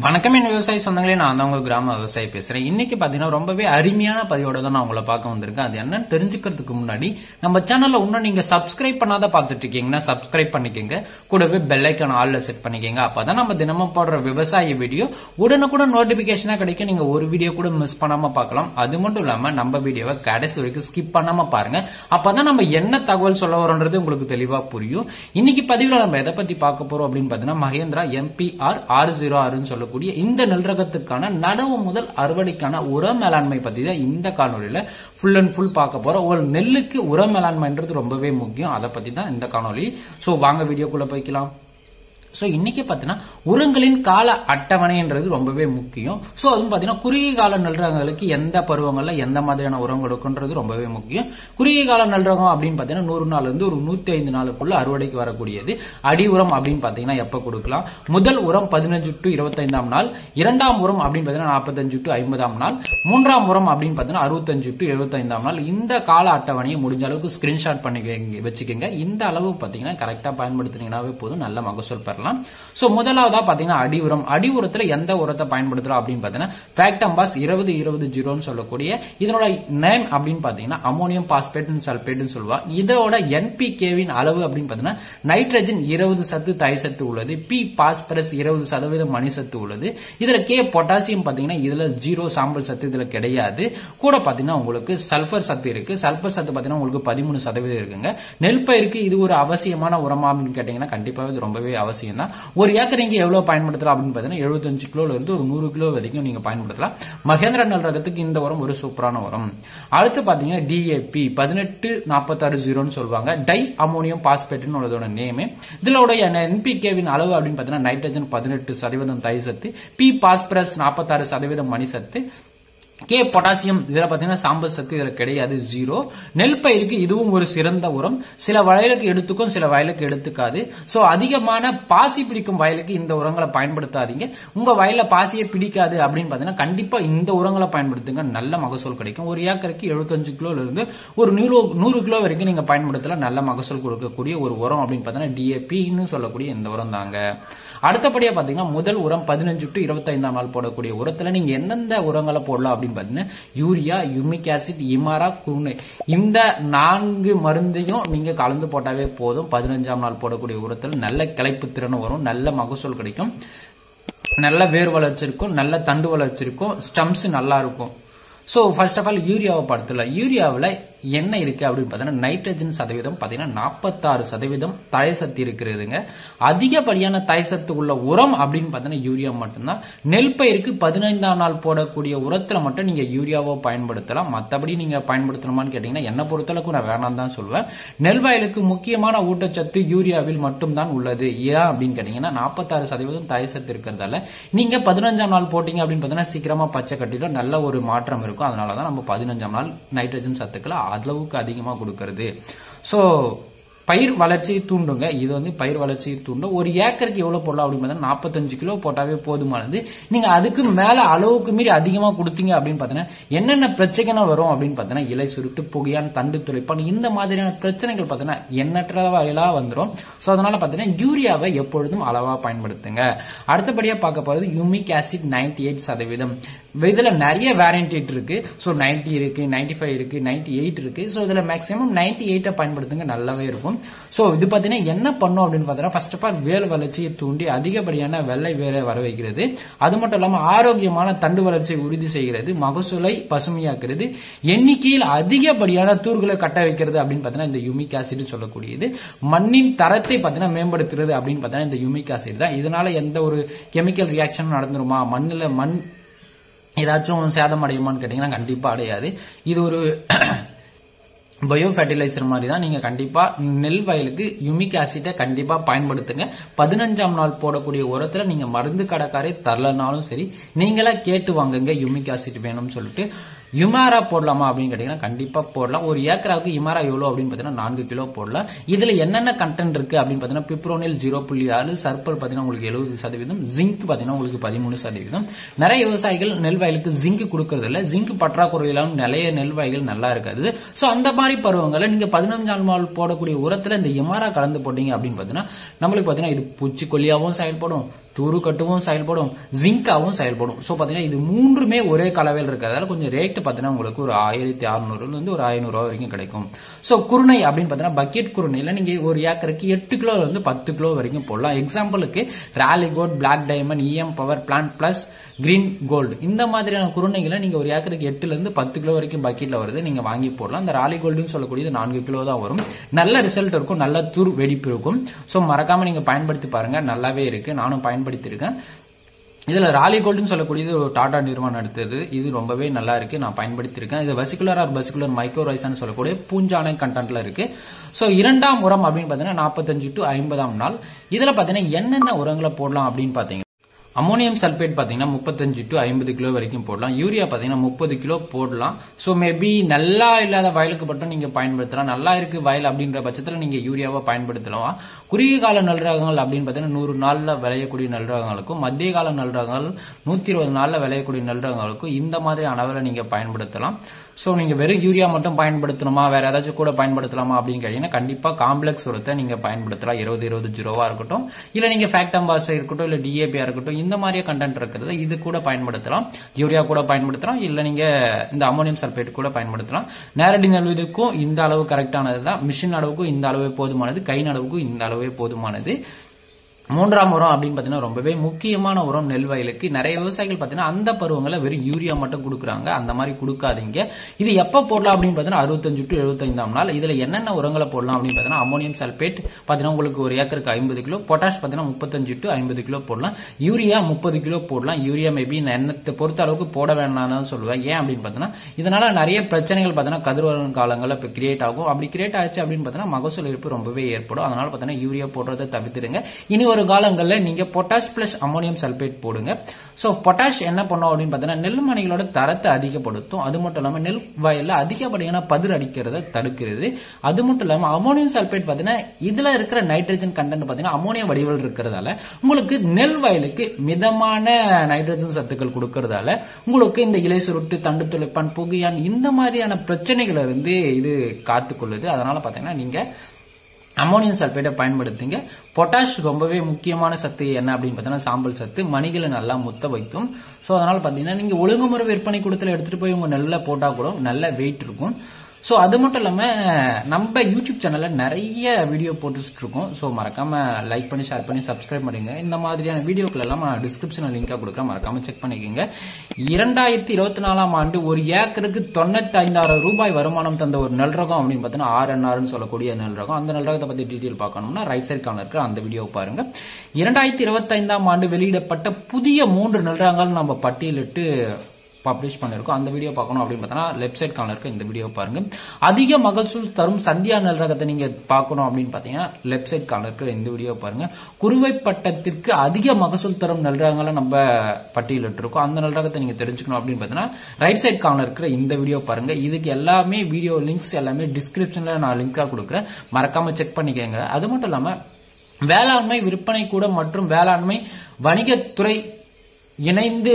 வணக்கம் என் விவசாய சொந்தங்களே, நான் தான் உங்க கிராம விவசாயி பேசுறேன். இன்னைக்கு பாத்தீங்கன்னா ரொம்பவே அருமையான பதிவோட தான் நான் உங்களை பார்க்க வந்திருக்கேன். அது என்னன்னு தெரிஞ்சுக்கிறதுக்கு முன்னாடி நம்ம சேனல்ல இன்னும் நீங்க சப்ஸ்கிரைப் பண்ணாத பாத்துட்டு இருக்கீங்கன்னா சப்ஸ்கிரைப் பண்ணிக்கங்க. கூடவே பெல் ஐக்கான் ஆல்ல செட் பண்ணிக்கங்க. அப்பதான் நம்ம தினமும் போடுற விவசாய வீடியோ உடனுக்குடன் நோட்டிபிகேஷனா கிடைக்கும். நீங்க ஒரு வீடியோ கூட மிஸ் பண்ணாம பார்க்கலாம். அது மட்டும் இல்லாம நம்ம வீடியோவை கடைசி வரைக்கும் ஸ்கிப் பண்ணாம பாருங்க. அப்பதான் நம்ம என்ன தகவல் சொல்ல வரோன்றது உங்களுக்கு தெளிவா புரியும். இன்னைக்கு பதிவுல நம்ம எதை பத்தி பார்க்க போறோம் அப்படின்னு பாத்தீங்கன்னா மகேந்திரா MPR 606 சொல்லக்கூடிய இந்த நெல் ரகத்துக்கான நடவு முதல் அறுவடைக்கான உர மேலாண்மை பத்தி தான் இந்த காணொலியில ஃபுல் அண்ட் ஃபுல் பார்க்க போறோம். ஒரு நெல்லுக்கு உர மேலாண்மைன்றது ரொம்பவே முக்கியம். அதை பத்தி தான் இந்த காணொலி. சோ வாங்க வீடியோக்குள்ள போய்க்கலாம். சோ இன்னைக்கு பாத்தீங்கன்னா உரங்களின் கால அட்டவணைன்றது ரொம்பவே முக்கியம். சோ அதுவும் பாத்தீங்கன்னா குறுகிய கால நெல் ரகங்களுக்கு எந்த பருவங்கள்ல எந்த மாதிரியான உரம் கொடுக்குன்றது ரொம்பவே முக்கியம். குறுகிய கால நெல் ரகம் அப்படின்னு பாத்தீங்கன்னா 100 நாள்ல இருந்து ஒரு 105 நாளுக்குள்ள அறுவடைக்கு வரக்கூடியது. அடி உரம் அப்படின்னு பாத்தீங்கன்னா எப்ப கொடுக்கலாம்? முதல் உரம் 15 to 25ஆம் நாள், இரண்டாம் உரம் அப்படின்னு பாத்தீங்கன்னா 45 to 50ஆம் நாள், மூன்றாம் உரம் அப்படின்னு பாத்தீங்கன்னா 65 to 75ஆம் நாள். இந்த கால அட்டவணையை முடிஞ்ச அளவுக்கு ஸ்கிரீன்ஷாட் பண்ணி வச்சுக்கோங்க. இந்த அளவு பாத்தீங்கன்னா கரெக்டா பயன்படுத்தினீங்கன்னாவே போதும், நல்ல மகசூல் பெறலாம். சோ முதலாவதா பாத்தீங்கன்னா அடி உரம். அடி உரத்துல எந்த உரத்தை பயன்படுத்துறோம் அப்படின்னு பாத்தீங்கன்னா ஃபேக்டம்பாஸ் 20-20-0 சொல்லக்கூடிய இதனோட நேம் அப்படின்னு பாத்தீங்கன்னா அமோனியம் பாஸ்பேட் சல்பேட் சொல்லுவா. இதோட NPK-வின் அளவு அப்படின்னு பாத்தீங்கன்னா நைட்ரஜன் 20% தாய் சத்து உள்ளது, P பாஸ்பரஸ் 20% மணி சத்து உள்ளது, இதுல K பொட்டாசியம் பாத்தீங்கன்னா இதுல 0 சாம்பல் சத்து இதுல கிடையாது. கூட பாத்தீங்கன்னா உங்களுக்கு சல்பர் சத்து இருக்கு. சல்பர் சத்து பாத்தீங்கன்னா உங்களுக்கு 13% இருக்குங்க. நெல் பயிருக்கு இது ஒரு அவசியமான உரமா அப்படின்னு கேட்டீங்கன்னா கண்டிப்பாக இது ரொம்பவே அவசியம் தான். ஒரு ஏக்கர் நீங்க எவ்வளவு பயன்படுத்தலாம் அப்படின்னு பாத்தீங்கன்னா 75 கிலோல இருந்து ஒரு 100 கிலோ வரைக்கும் நீங்க பயன்படுத்தலாம். மகேந்திரா நெல் ரகத்துக்கு இந்த உரம் ஒரு சூப்பரான உரம். அடுத்து பாத்தீங்கன்னா DAP 18-46-0 சொல்லுவாங்க. டை அமோனியம் பாஸ்பேட் உள்ளதோட நேம். இதோட NPK-வின் அளவு அப்படின்னு பாத்தீங்கன்னா நைட்ரஜன் 18% தாய் சத்து, P பாஸ்பரஸ் 46% மணி சத்து, K பொட்டாசியம் இதுல பாத்தீங்கன்னா சாம்பல் சத்து இதுல கிடையாது, 0. நெல் பயிருக்கு இதுவும் ஒரு சிறந்த உரம். சில வயலுக்கு எடுத்துக்கும், சில வயலுக்கு எடுத்துக்காது. சோ அதிகமான பாசி பிடிக்கும் வயலுக்கு இந்த உரங்களை பயன்படுத்தாதீங்க. உங்க வயல்ல பாசியை பிடிக்காது அப்படின்னு பாத்தீங்கன்னா கண்டிப்பா இந்த உரங்களை பயன்படுத்துங்க, நல்ல மகசூல் கிடைக்கும். ஒரு ஏக்கருக்கு 75 கிலோல இருந்து ஒரு 100 கிலோ வரைக்கும் நீங்க பயன்படுத்தலாம். நல்ல மகசூல் கொடுக்கக்கூடிய ஒரு உரம் அப்படின்னு பாத்தீங்கன்னா DAP சொல்லக்கூடிய இந்த உரம் தாங்க. அடுத்தபடியா பாத்தீங்கன்னா முதல் உரம் 15 to 25ஆம் நாள் போடக்கூடிய உரத்துல நீங்க எந்தெந்த உரங்களை போடலாம் அப்படின்னு பாத்தீங்கன்னா யூரியா, யூமிக் ஆசிட், இமாரா, குருணை இந்த 4 மருந்தையும் நீங்க கலந்து போட்டாவே போதும். 15ஆம் நாள் போடக்கூடிய உரத்துல நல்ல கிளைப்பு திறன் வரும், நல்ல மகசூல் கிடைக்கும், நல்ல வேர் வளர்ச்சி இருக்கும், நல்ல தண்டு வளர்ச்சி இருக்கும், ஸ்டம்ஸ் நல்லா இருக்கும். சோ ஃபர்ஸ்ட் ஆஃப் ஆல் யூரியாவை படுத்தல. யூரியாவில் என்ன இருக்கு அப்படின்னு பாத்தீங்கன்னா நைட்ரஜன் சதவீதம் பாத்தீங்கன்னா 46% தாய் சத்து இருக்கிறதுங்க. அதிகப்படியான தாய் சத்து உள்ள உரம் அப்படின்னு பாத்தீங்கன்னா யூரியா மட்டும்தான். நெல் பயிருக்கு 15ஆம் நாள் போடக்கூடிய உரத்துல மட்டும் நீங்க யூரியாவை பயன்படுத்தலாம். மத்தபடி நீங்க பயன்படுத்தணுமான்னு கேட்டீங்கன்னா என்ன பொறுத்தளவுக்கு நான் வேணாம் தான் சொல்லுவேன். நெல் வயலுக்கு முக்கியமான ஊட்டச்சத்து யூரியாவில் மட்டும்தான் உள்ளது. ஏன் அப்படின்னு கேட்டீங்கன்னா 46% தாய் சத்து இருக்கிறதால நீங்க 15ஆம் நாள் போட்டீங்க அப்படின்னு பாத்தீங்கன்னா சீக்கிரமா பச்சை கட்டிடும், நல்ல ஒரு மாற்றம் இருக்கும். அதனாலதான் நம்ம 15ஆம் நாள் நைட்ரஜன் சத்துக்களை அளவுக்கு அதிகமா கொடுக்கிறது. சோ பயிர் வளர்ச்சியை தூண்டுங்க. இது பயிர் வளர்ச்சியை தூண்டும். ஒரு ஏக்கருக்கு எவ்வளவு போடலாம் அப்படின்னு 45 கிலோ போட்டாவே போதுமானது. நீங்க அதுக்கு மேல அளவுக்கு மீறி அதிகமா கொடுத்தீங்க அப்படின்னு பாத்தீங்கன்னா என்னென்ன பிரச்சனை வரும் அப்படின்னு பாத்தீங்கன்னா இலை சுருட்டு, புகையான், தண்டு துளைப்பான் இந்த மாதிரியான பிரச்சனைகள் பாத்தீங்கன்னா எண்ணற்ற வகையிலா வந்துடும். சோ அதனால பாத்தீங்கன்னா யூரியாவை எப்பொழுதும் அளவா பயன்படுத்துங்க. அடுத்தபடியா பார்க்க போறது யூமிக் ஆசிட் 98%. இதுல நிறைய வேரியன்ட் இருக்கு. சோ 90 இருக்கு, 95 இருக்கு, 98 இருக்கு. சோ இதுல மேக்ஸிமம் 98 பயன்படுத்துங்க, நல்லாவே இருக்கும். சோ இது பாத்தீங்கன்னா என்ன பண்ணும் அப்படின்னு பாத்தீங்கன்னா ஃபர்ஸ்ட் ஆஃப் ஆல் வேர் வளர்ச்சியை தூண்டி அதிகப்படியான வெள்ளை வேரை வர வைக்கிறது. அது மட்டும் இல்லாம ஆரோக்கியமான தண்டு வளர்ச்சியை உறுதி செய்கிறது, மகசூலை பசுமையாக்குறது, எண்ணிக்கையில் அதிகப்படியான தூர்களை கட்ட வைக்கிறது அப்படின்னு பாத்தீங்கன்னா இந்த யூமிக் ஆசிட் சொல்லக்கூடியது. மண்ணின் தரத்தை பாத்தீங்கன்னா மேம்படுத்துறது அப்படின்னு பாத்தீங்கன்னா இந்த யூமிக் ஆசிட் தான். இதனால எந்த ஒரு கெமிக்கல் ரியாக்ஷன் நடந்துருமா, மண் ஏதாச்சும் சேதம் அடையுமான்னு கேட்டீங்கன்னா கண்டிப்பா அடையாது. இது ஒரு பயோ ஃபெர்டிலைசர் மாதிரி தான். நீங்க கண்டிப்பா நெல் வயலுக்கு யூமிக் ஆசிட்டை கண்டிப்பா பயன்படுத்துங்க. 15ஆம் நாள் போடக்கூடிய உரத்துல நீங்க மருந்து கடைக்காரே தரலனாலும் சரி நீங்களா கேட்டு வாங்குங்க யூமிக் ஆசிட் வேணும்னு சொல்லிட்டு. இமாரா போடலாமா அப்படின்னு கேட்டீங்கன்னா கண்டிப்பா போடலாம். ஒரு ஏக்கராவுக்கு இமாரா எவ்வளவு அப்படின்னு பாத்தீங்கன்னா 4 கிலோ போடலாம். இதுல என்னென்ன கண்டென்ட் இருக்கு அப்படின்னு பாத்தீங்கன்னா பிப்ரோனில் 0.6, சல்பர் பாத்தீங்கன்னா உங்களுக்கு 70%, ஜிங்க் பாத்தீங்கன்னா உங்களுக்கு 13%. நிறைய விவசாயிகள் நெல் வயலுக்கு ஜிங்க் கொடுக்கறது இல்ல. ஜிங்க் பற்றாக்குறையிலும் நிறைய நெல் வயல்கள் நல்லா இருக்காது. சோ அந்த மாதிரி பருவங்களை நீங்க 15ஆம் நாள் போடக்கூடிய உரத்துல இந்த இமாரா கலந்து போட்டீங்க அப்படின்னு பாத்தீங்கன்னா நம்மளுக்கு பாத்தீங்கன்னா இது பூச்சிக்கொல்லியாவும் செயல்படும், தூரு கட்டுவும் செயல்படும், ஜிங்காவும் செயல்படும். சோ பாத்தீங்கன்னா இது மூன்றுமே ஒரே கலவையில் இருக்கிறதால கொஞ்சம் ரேட் பாத்தீங்கன்னா உங்களுக்கு ஒரு 1600 இருந்து ஒரு 500 ரூபாய் வரைக்கும் கிடைக்கும். சோ குருணை அப்படின்னு பாத்தீங்கன்னா பக்கெட் குருணையில நீங்க ஒரு ஏக்கருக்கு 8 கிலோ இருந்து 10 கிலோ வரைக்கும் போடலாம். எக்ஸாம்பிளுக்கு Rallis gold, black diamond, EM power plant plus green gold இந்த மாதிரியான குருணைகளை நீங்க ஒரு ஏக்கருக்கு 8 இருந்து 10 கிலோ வரைக்கும் பக்கெட்ல வருது, நீங்க வாங்கி போடலாம். இந்த ராலி கோல்டுன்னு சொல்லக்கூடியது 4 கிலோ தான் வரும். நல்ல ரிசல்ட் இருக்கும், நல்ல தூர் வெடிப்பு இருக்கும். சோ மறக்காம நீங்க பயன்படுத்தி பாருங்க, நல்லாவே இருக்கு, நானும் பயன்படுத்தி இருக்கேன். இதுல ராலி கோல்டுன்னு சொல்லக்கூடியது ஒரு டாடா நிறுவனம் எடுத்தது, இது ரொம்பவே நல்லா இருக்கு, நான் பயன்படுத்தி இருக்கேன். இது வெசிகுலர் ஆர் வெசிகுலர் மைக்ரோரைசான்னு சொல்லக்கூடிய பூஞ்சானை கண்டென்ட்ல இருக்கு. சோ இரண்டாம் உரம் அப்படின்னு பாத்தீங்கன்னா 45 to 50ஆம் நாள். இதுல பாத்தீங்கன்னா என்னென்ன உரங்களை போடலாம் அப்படின்னு பாத்தீங்கன்னா அமோனியம் சல்பேட் பாத்தீங்கன்னா 35 to 50 கிலோ வரைக்கும் போடலாம். யூரியா பாத்தீங்கன்னா 30 கிலோ போடலாம். சோ மேபி நல்லா இல்லாத வயலுக்கு மட்டும் நீங்க பயன்படுத்தலாம். நல்லா இருக்கு வயல் அப்படின்ற பட்சத்துல நீங்க யூரியாவை பயன்படுத்தலாம். குறுகிய கால நெல் ரகங்கள் அப்படின்னு பாத்தீங்கன்னா 100 நாள்ல விளையக்கூடிய நெல் ரகங்களுக்கும், மத்திய கால நெல் ரகங்கள் 120 நாள்ல விளையக்கூடிய நெல் ரகங்களுக்கும் இந்த மாதிரி அளவில் நீங்க பயன்படுத்தலாம். சோ நீங்க வெறும் யூரியா மட்டும் பயன்படுத்தணுமா, வேற ஏதாச்சும் கூட பயன்படுத்தலாமா அப்படின்னு கேட்டீங்கன்னா கண்டிப்பா காம்ப்ளெக்ஸ் உரத்தை நீங்க பயன்படுத்தலாம். 20-20 ஜீரோவா இருக்கட்டும், இல்ல நீங்க ஃபேக்டம்பாஸா இருக்கட்டும், இல்ல டிஏபியா இருக்கட்டும், இந்த மாதிரியே கண்டென்ட் இருக்கிறது இது கூட பயன்படுத்தலாம். யூரியா கூட பயன்படுத்தலாம், இல்ல நீங்க இந்த அமோனியம் சல்பேட் கூட பயன்படுத்தலாம். நேரடி நெல்விதுக்கும் இந்த அளவு கரெக்டானதுதான், மிஷின் அளவுக்கும் இந்த அளவே போதுமானது, கை அளவுக்கும் இந்த அளவே போதுமானது. மூன்றாம் உரம் அப்படின்னு பாத்தீங்கன்னா ரொம்பவே முக்கியமான உரம் நெல் வயலுக்கு. நிறைய விவசாயிகள் பாத்தீங்கன்னா அந்த பருவங்களை வெறும் யூரியா மட்டும் கொடுக்குறாங்க, அந்த மாதிரி கொடுக்காதீங்க. இது எப்ப போடலாம் அப்படின்னு பாத்தீங்கன்னா 65 to 75ஆம் நாள். இதுல என்னென்ன உரங்களை போடலாம் அப்படின்னு பாத்தீங்கன்னா அமோனியம் சல்பேட் பாத்தீங்கன்னா உங்களுக்கு ஒரு ஏக்கருக்கு 50 கிலோ, பொட்டாஷ் பாத்தீங்கன்னா 35 to 50 கிலோ போடலாம், யூரியா 30 கிலோ போடலாம். யூரியா மேபி எண்ணத்தை பொறுத்த அளவுக்கு போட வேண்டாம்னு சொல்லுவேன். ஏன் அப்படின்னு பாத்தீங்கன்னா இதனால நிறைய பிரச்சனைகள் பாத்தீங்கன்னா கதிர்வரும் காலங்களில் இப்ப கிரியேட் ஆகும். அப்படி கிரியேட் ஆச்சு அப்படின்னு பாத்தீங்கன்னா மகசூல் இழப்பு ரொம்பவே ஏற்படும். அதனால பாத்தீங்கன்னா யூரியா போடுறதை தவிர்த்துடுங்க. இனி ஒரு காலங்களில் நீங்க பொட்டாஷ் பிளஸ் அமோனியம் சல்பேட் போடுங்க. சோ பொட்டாஷ் என்ன பண்ணும் அப்படின்னு பாத்தீங்கன்னா நெல் மணிகளோட தரத்தை அதிகப்படுத்தும். அது மட்டும் இல்லாம நெல் வயல்ல அதிகப்படியான பதிர் அடிக்கிறத தடுக்கிறது. அது மட்டும் இல்லாம அமோனியம் சல்பேட் பாத்தீங்கன்னா இதுல இருக்கிற நைட்ரஜன் கண்டென்ட் பாத்தீங்கன்னா அமோனியா வடிவில் இருக்கிறதால உங்களுக்கு நெல் வயலுக்கு மிதமான நைட்ரஜன் சத்துக்கள் கொடுக்கறதால உங்களுக்கு இந்த இலை சுருட்டு, தண்டு துளைப்பான், புகையான் இந்த மாதிரியான பிரச்சனைகளை இருந்து இது காத்துக்கொள்ளுது. அதனால பாத்தீங்கன்னா நீங்க அமோனியம் சல்பேட்டை பயன்படுத்துங்க. பொட்டாஷ் ரொம்பவே முக்கியமான சத்து என்ன அப்படின்னு பார்த்தீங்கன்னா சாம்பல் சத்து, மணிகளை நல்லா முத்த வைக்கும். சோ அதனால பாத்தீங்கன்னா நீங்க ஒழுங்குமுறை விற்பனை கூடத்துல எடுத்துட்டு போய் உங்க நெல்ல போட்டா கூட நல்ல வெயிட் இருக்கும். சோ அது மட்டும் இல்லாம நம்ம யூடியூப் சேனல்ல நிறைய வீடியோ போட்டுட்டு இருக்கோம். சோ மறக்காம லைக் பண்ணி, ஷேர் பண்ணி, சப்ஸ்கிரைப் பண்ணுங்க. இந்த மாதிரியான வீடியோக்கள் எல்லாம் நான் டிஸ்கிரிப்ஷன்ல லிங்கா கொடுக்குறேன், மறக்காம செக் பண்ணிக்கோங்க. 2024ஆம் ஆண்டு ஒரு ஏக்கருக்கு 95,000 ரூபாய் வருமானம் தந்த ஒரு நெல் ரகம் அப்படின்னு பாத்தீங்கன்னா RNRன்னு சொல்லக்கூடிய நெல் ரகம். அந்த நெல் ரகத்தை பத்தி டீடைல் பார்க்கணும்னா ரைட் சைட் கார்னர் இருக்கிற அந்த வீடியோ பாருங்க. 2025ஆம் ஆண்டு வெளியிடப்பட்ட புதிய 3 நெல் ரகங்கள் நம்ம பட்டியலிட்டு பப்ளிஷ் பண்ணிருக்கோம். அந்த வீடியோ பார்க்கணும் அப்படின்னு பார்த்தா லெஃப்ட் சைட் கார்னர்ல இருக்க இந்த வீடியோ பாருங்க. அதிக மகசூல் தரும் சந்தியா நெல் ரகத்தை நீங்க பார்க்கணும் அப்படின்னு பாத்தீங்கன்னா லெஃப்ட் சைட் கார்னர்ல இந்த வீடியோ பாருங்க. குறுவை பட்டத்திற்கு அதிக மகசூல் தரும் நெல் ரகங்களை நம்ம பட்டியலிட்டு இருக்கோம். அந்த நெல் ரகத்தை நீங்க தெரிஞ்சுக்கணும் அப்படின்னு பாத்தீங்கன்னா ரைட் சைட் கார்னர் இருக்கிற இந்த வீடியோ பாருங்க. இதுக்கு எல்லாமே வீடியோ லிங்க்ஸ் எல்லாமே டிஸ்கிரிப்ஷன்ல நான் லிங்கா கொடுக்குறேன், மறக்காம செக் பண்ணிக்கோங்க. அது மட்டும் இல்லாம வேளாண்மை விற்பனை கூட மற்றும் வேளாண்மை வணிகத்துறை இணைந்து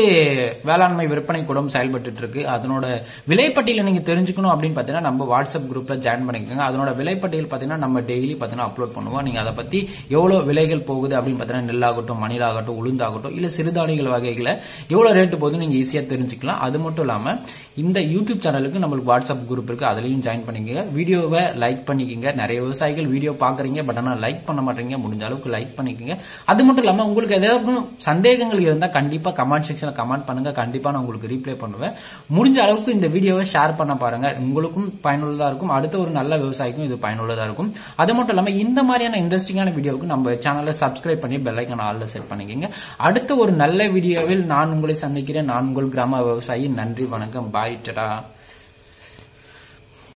வேளாண்மை விற்பனை கூடம் செயல்பட்டு இருக்கு. அதனோட விலைப்பட்டியலை நீங்க தெரிஞ்சுக்கணும் அப்படின்னு பாத்தீங்கன்னா நம்ம வாட்ஸ்அப் குரூப்ல ஜாயின் பண்ணிக்கோங்க. அதனோட விலைப்பட்டியல் பாத்தீங்கன்னா நம்ம டெய்லி பாத்தீங்கன்னா அப்லோட் பண்ணுவோம். நீங்க அதை பத்தி எவ்வளவு விலைகள் போகுது அப்படின்னு பாத்தீங்கன்னா நெல்லாகட்டும், மணிலாகட்டும், உளுந்தாகட்டும், இல்ல சிறுதானியங்கள் வகைகளை எவ்வளவு ரேட்டு போகுது நீங்க ஈஸியா தெரிஞ்சுக்கலாம். அது மட்டும் இல்லாம இந்த யூடியூப் சேனலுக்கு நம்மளுக்கு வாட்ஸ்அப் குரூப் இருக்கு, அதுலயும் ஜாயின் பண்ணிக்கோங்க. வீடியோவை லைக் பண்ணிக்கோங்க. நிறைய விவசாயிகள் வீடியோ பாக்குறீங்க, பட் ஆனா லைக் பண்ண மாட்டீங்க. முடிஞ்ச அளவுக்கு லைக் பண்ணிக்கோங்க. அது மட்டும் இல்லாம உங்களுக்கு ஏதாவது சந்தேகங்கள் இருந்தா கண்டிப்பா கமெண்ட் செக்ஷன்ல கமெண்ட் பண்ணுங்க, கண்டிப்பா நான் உங்களுக்கு ரீப்ளை பண்ணுவேன். முடிஞ்ச அளவுக்கு இந்த வீடியோவை ஷேர் பண்ண பாருங்க, உங்களுக்கும் பயனுள்ளதா இருக்கும், அடுத்த ஒரு நல்ல விவசாயிக்கும் இது பயனுள்ளதா இருக்கும். அது மட்டும் இல்லாம இந்த மாதிரியான இன்ட்ரெஸ்டிங்கான வீடியோவுக்கு நம்ம சேனலை சப்ஸ்கிரைப் பண்ணி பெல் ஐகான் ஆல்ல செட் பண்ணிக்கங்க. அடுத்த ஒரு நல்ல வீடியோவில் நான் உங்களை சந்திக்கிறேன். நான் உங்கள் கிராம விவசாயி. நன்றி, வணக்கம், பாய், டடா.